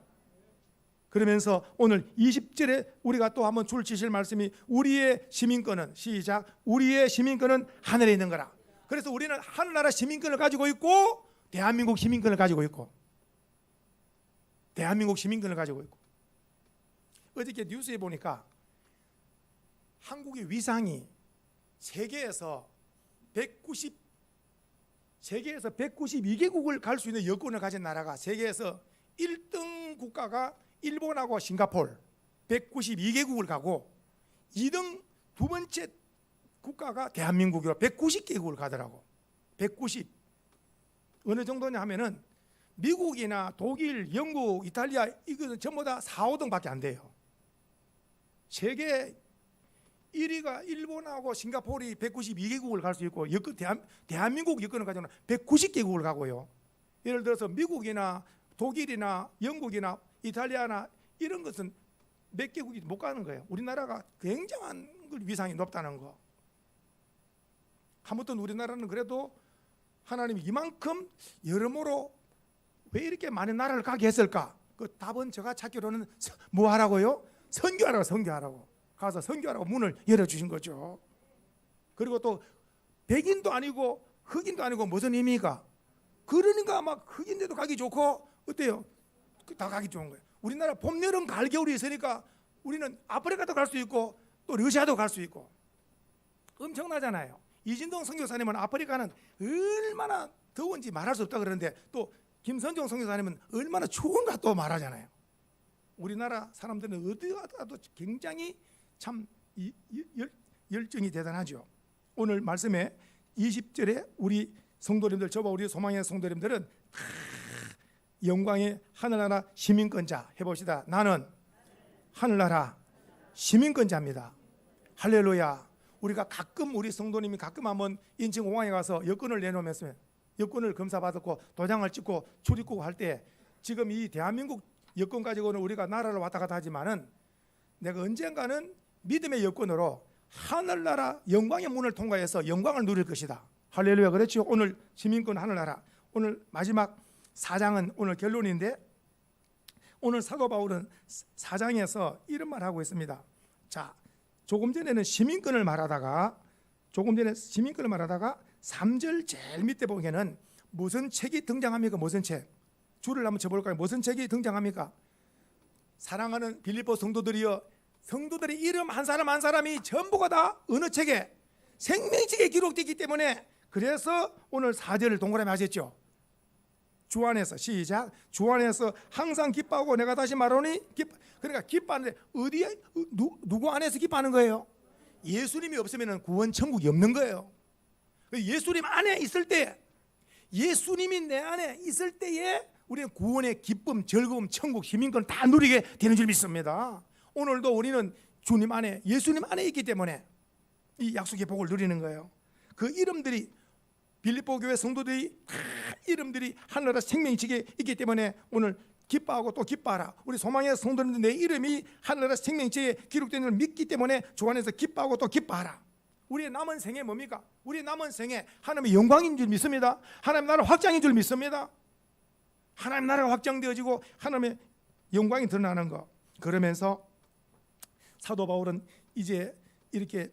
Speaker 1: 그러면서 오늘 20절에 우리가 또 한번 줄치실 말씀이 우리의 시민권은 시작 우리의 시민권은 하늘에 있는 거라. 그래서 우리는 하늘나라 시민권을 가지고 있고 대한민국 시민권을 가지고 있고 대한민국 시민권을 가지고 있고 어저께 뉴스에 보니까 한국의 위상이 세계에서 192개국을 갈 수 있는 여권을 가진 나라가 세계에서 1등 국가가 일본하고 싱가포르 192개국을 가고 2등 두 번째 국가가 대한민국이로 190개국을 가더라고. 190. 어느 정도냐 하면은 미국이나 독일, 영국, 이탈리아 이거는 전부 다 4, 5등밖에 안 돼요. 세계 1위가 일본하고 싱가포르이 192개국을 갈 수 있고 대한민국 여권을 가지고는 190개국을 가고요. 예를 들어서 미국이나 독일이나 영국이나 이탈리아나 이런 것은 몇 개국이 못 가는 거예요. 우리나라가 굉장한 위상이 높다는 거. 아무튼 우리나라는 그래도 하나님이 이만큼 여러모로 왜 이렇게 많은 나라를 가게 했을까? 그 답은 제가 찾기로는 뭐 하라고요? 선교하라고 가서 선교하라고 문을 열어주신 거죠. 그리고 또 백인도 아니고 흑인도 아니고 무슨 의미가? 그러니까 막 흑인데도 가기 좋고 어때요? 다 가기 좋은 거예요. 우리나라 봄, 여름, 가을, 겨울이 있으니까 우리는 아프리카도 갈 수 있고 또 러시아도 갈 수 있고 엄청나잖아요. 이진동 선교사님은 아프리카는 얼마나 더운지 말할 수 없다 그러는데 또 김선종 선교사님은 얼마나 추운가 또 말하잖아요. 우리나라 사람들은 어디 가도 굉장히 참 열정이 대단하죠. 오늘 말씀에 20절에 우리 성도님들 저와 우리 소망의 성도님들은 영광의 하늘나라 시민권자 해봅시다. 나는 하늘나라 시민권자입니다. 할렐루야. 우리가 가끔 우리 성도님이 가끔 한번 인천 공항에 가서 여권을 내놓으면서 여권을 검사받았고 도장을 찍고 출입국 할 때 지금 이 대한민국 여권 가지고는 우리가 나라를 왔다 갔다 하지만은 내가 언젠가는 믿음의 여권으로 하늘나라 영광의 문을 통과해서 영광을 누릴 것이다. 할렐루야. 그렇죠. 오늘 시민권 하늘나라. 오늘 마지막 4장은 오늘 결론인데 오늘 사도 바울은 4장에서 이런 말 하고 있습니다. 자, 조금 전에는 시민권을 말하다가 3절 제일 밑에 보기에는 무슨 책이 등장합니까? 무슨 책? 줄을 한번 쳐볼까요? 무슨 책이 등장합니까? 사랑하는 빌립보 성도들이여, 성도들의 이름 한 사람 한 사람이 전부가 다 어느 책에? 생명책에 기록되기 때문에 그래서 오늘 4절을 동그라미 하셨죠. 주 안에서 시작. 주 안에서 항상 기뻐하고 내가 다시 말하노니 그러니까 기뻐하는데 어디에 누구 안에서 기뻐하는 거예요? 예수님이 없으면 구원 천국이 없는 거예요. 예수님 안에 있을 때, 예수님이 내 안에 있을 때에 우리는 구원의 기쁨, 즐거움, 천국, 시민권 다 누리게 되는 줄 믿습니다. 오늘도 우리는 주님 안에, 예수님 안에 있기 때문에 이 약속의 복을 누리는 거예요. 그 이름들이 빌립보 교회 성도들이 다 이름들이 하늘나라 생명책에 있기 때문에 오늘 기뻐하고 또 기뻐하라. 우리 소망의 성도님들 내 이름이 하늘나라 생명책에 기록된 걸 믿기 때문에 주 안에서 기뻐하고 또 기뻐하라. 우리의 남은 생애 뭡니까? 우리의 남은 생애 하나님의 영광인 줄 믿습니다. 하나님 나라 확장인 줄 믿습니다. 하나님 나라가 확장되어지고 하나님의 영광이 드러나는 거. 그러면서 사도 바울은 이제 이렇게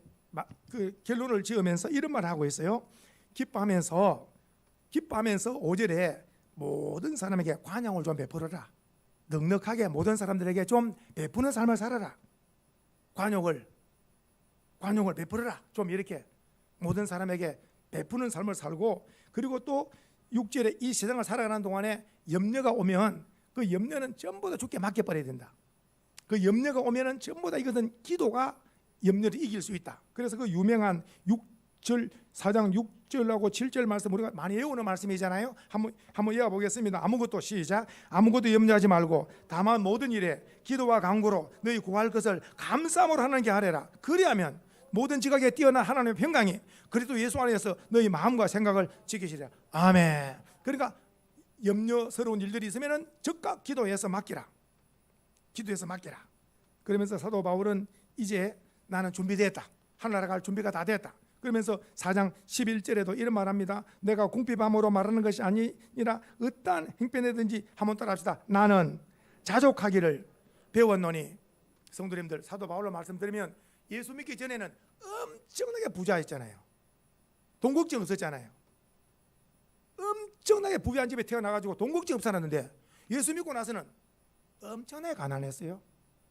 Speaker 1: 그 결론을 지으면서 이런 말을 하고 있어요. 기뻐하면서 5절에 모든 사람에게 관용을 좀 베풀어라. 넉넉하게 모든 사람들에게 좀 베푸는 삶을 살아라. 관용을 베풀어라. 좀 이렇게 모든 사람에게 베푸는 삶을 살고, 그리고 또 6절에 이 세상을 살아가는 동안에 염려가 오면 그 염려는 전부 다 주께 맡겨버려야 된다. 그 염려가 오면은 전부 다 이것은 기도가 염려를 이길 수 있다. 그래서 그 유명한 4장 6절하고 7절 말씀 우리가 많이 외우는 말씀이잖아요. 한번 읽어보겠습니다. 아무것도 시작. 아무것도 염려하지 말고 다만 모든 일에 기도와 간구로 너희 구할 것을 감사함으로 하나님께 하래라. 그리하면 모든 지각에 뛰어난 하나님의 평강이 그리스도 예수 안에서 너희 마음과 생각을 지키시리라. 아멘. 그러니까 염려스러운 일들이 있으면은 즉각 기도해서 맡기라. 그러면서 사도 바울은 이제 나는 준비됐다. 하늘나라 갈 준비가 다 됐다. 그러면서 4장 11절에도 이런 말합니다. 내가 궁핍함으로 말하는 것이 아니라 어떠한 형편이든지 한번 따라합시다. 나는 자족하기를 배웠노니. 성도님들, 사도 바울로 말씀드리면 예수 믿기 전에는 엄청나게 부자였잖아요. 돈 걱정 없었잖아요. 엄청나게 부유한 집에 태어나가지고 돈 걱정 없었는데 예수 믿고 나서는 엄청나게 가난했어요.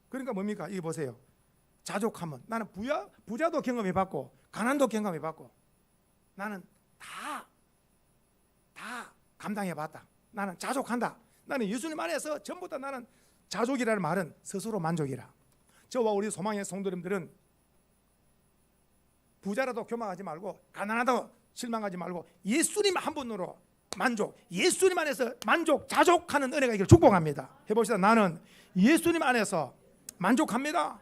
Speaker 1: 그러니까 뭡니까? 이거 보세요. 자족하면 나는 부자도 경험해봤고 가난도 경험해봤고 나는 다 감당해봤다. 나는 자족한다. 나는 예수님 안에서 전부 다 나는 자족이라는 말은 스스로 만족이라. 저와 우리 소망의 성도님들은 부자라도 교만하지 말고 가난하다고 실망하지 말고 예수님 한 분으로 만족, 예수님 안에서 만족, 자족하는 은혜가 있기를 축복합니다. 해봅시다. 나는 예수님 안에서 만족합니다.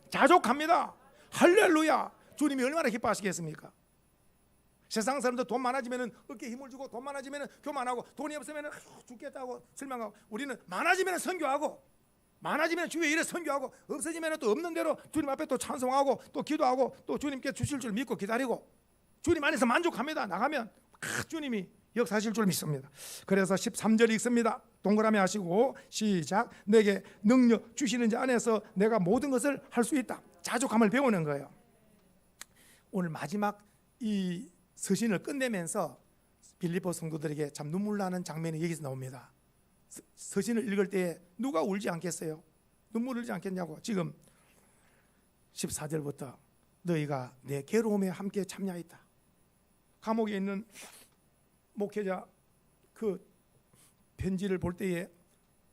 Speaker 1: 자족합니다. 할렐루야. 주님이 얼마나 기뻐하시겠습니까? 세상 사람들 돈 많아지면 어깨에 힘을 주고 돈 많아지면 교만하고 돈이 없으면 죽겠다고 실망하고 우리는 많아지면 선교하고 많아지면 주의 일에 선교하고 없어지면 또 없는 대로 주님 앞에 또 찬송하고 또 기도하고 또 주님께 주실 줄 믿고 기다리고 주님 안에서 만족합니다. 나가면 주님이 역사하실 줄 믿습니다. 그래서 13절 읽습니다. 동그라미 하시고 시작. 내게 능력 주시는 자 안에서 내가 모든 것을 할 수 있다. 자족함을 배우는 거예요. 오늘 마지막 이 서신을 끝내면서 빌립보 성도들에게 참 눈물 나는 장면이 여기서 나옵니다. 서신을 읽을 때 누가 울지 않겠어요? 눈물 흘리지 않겠냐고. 지금 14절부터 너희가 내 괴로움에 함께 참여했다. 감옥에 있는 목회자 그 편지를 볼 때에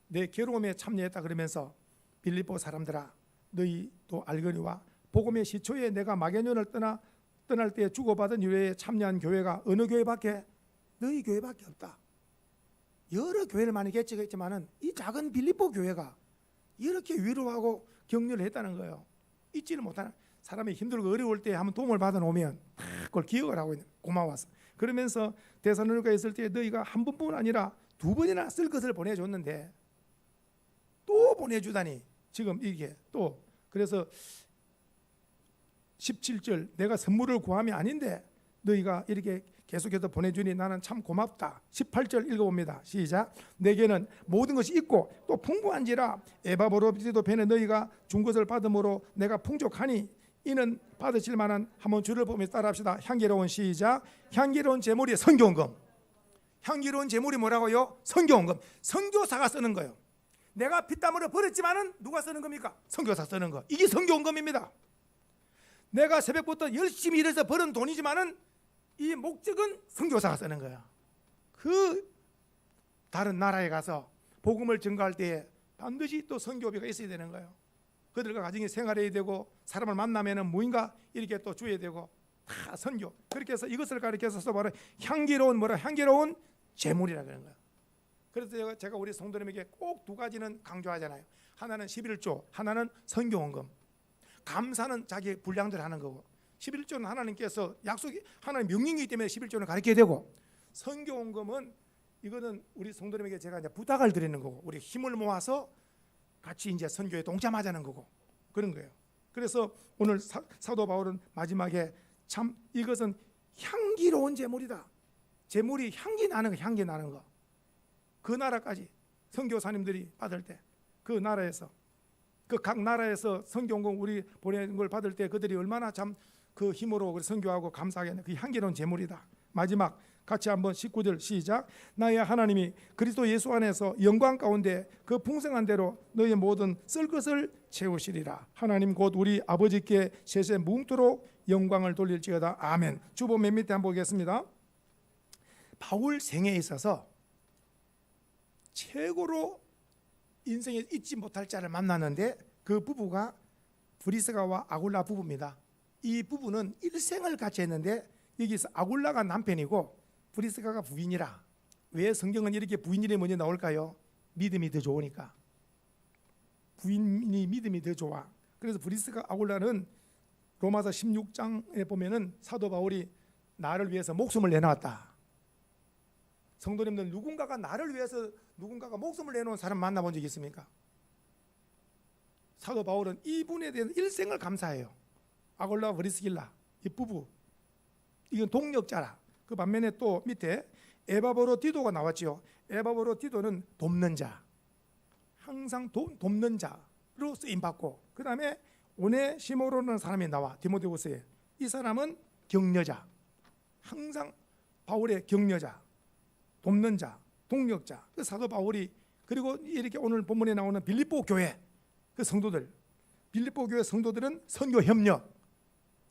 Speaker 1: 내 괴로움에 참여했다 그러면서 빌립보 사람들아 너희도 알거니와 복음의 시초에 내가 마게년을 떠날 때 주고받은 유래에 참여한 교회가 어느 교회밖에 너희 교회밖에 없다. 여러 교회를 많이 개척했지만은 이 작은 빌립보 교회가 이렇게 위로하고 격려를 했다는 거예요. 잊지는 못하는 사람이 힘들고 어려울 때 한번 도움을 받아 놓으면 그걸 기억을 하고 있는 고마워서 그러면서 데살로니가에 있을 때 너희가 한 번뿐 아니라 두 번이나 쓸 것을 보내줬는데 또 보내주다니 지금 이게 또 그래서 17절 내가 선물을 구함이 아닌데 너희가 이렇게 계속해서 보내주니 나는 참 고맙다. 18절 읽어봅니다. 시작. 내게는 모든 것이 있고 또 풍부한지라 에바브로비도 벤에 너희가 준 것을 받음으로 내가 풍족하니 이는 받으실 만한 한번 줄을 보면서 따라합시다. 향기로운 시작. 향기로운 제물이 선교원금. 향기로운 제물이 뭐라고요? 선교원금. 선교사가 쓰는 거예요. 내가 피땀으로 벌었지만은 누가 쓰는 겁니까? 선교사 쓰는 거. 이게 선교원금입니다. 내가 새벽부터 열심히 일해서 벌은 돈이지만은 이 목적은 선교사가 쓰는 거야. 그 다른 나라에 가서 복음을 전가할 때에 반드시 또 선교비가 있어야 되는 거예요. 그들과 가정이 생활해야 되고 사람을 만나면은 무인가 이렇게 또 줘야 되고 다 선교. 그렇게 해서 이것을 가르쳐서 써봐라. 향기로운 뭐라 향기로운 제물이라 그런 거예요. 그래서 제가 우리 성도님에게 꼭 두 가지는 강조하잖아요. 하나는 11조, 하나는 선교원금. 감사는 자기 분량대로 하는 거고 11조는 하나님께서 약속이 하나님 명령이기 때문에 11조는 가르쳐야 되고 선교원금은 이거는 우리 성도님에게 제가 이제 부탁을 드리는 거고 우리 힘을 모아서 같이 이제 선교에 동참하자는 거고 그런 거예요. 그래서 오늘 사도 바울은 마지막에 참 이것은 향기로운 제물이다. 제물이 향기 나는 거, 향기 나는 거. 그 나라까지 선교사님들이 받을 때 그 나라에서 그 각 나라에서 선교원금 우리 보내는 걸 받을 때 그들이 얼마나 참 그 힘으로 선교하고 감사하겠네. 그 향기로운 제물이다. 마지막 같이 한번 19절 시작. 나의 하나님이 그리스도 예수 안에서 영광 가운데 그 풍성한 대로 너의 모든 쓸 것을 채우시리라. 하나님 곧 우리 아버지께 세세 뭉토록 영광을 돌릴지어다. 아멘. 주보 맨 밑에 한번 보겠습니다. 바울 생애에 있어서 최고로 인생에 잊지 못할 자를 만났는데 그 부부가 브리스가와 아굴라 부부입니다. 이 부부는 일생을 같이 했는데 여기서 아굴라가 남편이고 브리스가가 부인이라. 왜 성경은 이렇게 부인이 먼저 나올까요? 믿음이 더 좋으니까. 부인이 믿음이 더 좋아. 그래서 브리스가 아굴라는 로마서 16장에 보면은 사도 바울이 나를 위해서 목숨을 내놓았다. 성도님들 누군가가 나를 위해서 누군가가 목숨을 내놓은 사람 만나본 적 있습니까? 사도 바울은 이분에 대한 일생을 감사해요. 아굴라와 브리스길라 이 부부 이건 동력자라. 그 반면에 또 밑에 에바브로디도가 나왔지요. 에바브로디도는 돕는 자, 항상 돕는 자로 쓰임 받고, 그 다음에 오네시모로라는 사람이 나와 디모데후서에. 이 사람은 격려자, 항상 바울의 격려자, 돕는 자, 동력자. 그 사도 바울이, 그리고 이렇게 오늘 본문에 나오는 빌립보 교회 그 성도들, 빌립보 교회 성도들은 선교 협력,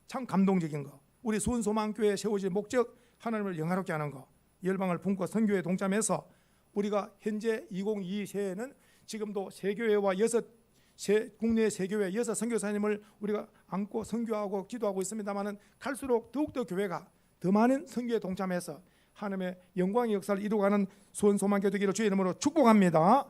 Speaker 1: 참 감동적인 거. 우리 수원소망교회 세워질 목적, 하나님을 영화롭게 하는 거, 열방을 품고 선교에 동참해서 우리가 현재 2022 새해에는 지금도 세 교회와 국내 세 교회 6 선교사님을 우리가 안고 선교하고 기도하고 있습니다만은, 갈수록 더욱더 교회가 더 많은 선교에 동참해서 하나님의 영광의 역사를 이루어가는 수원소망교 되기를 주의 이름으로 축복합니다.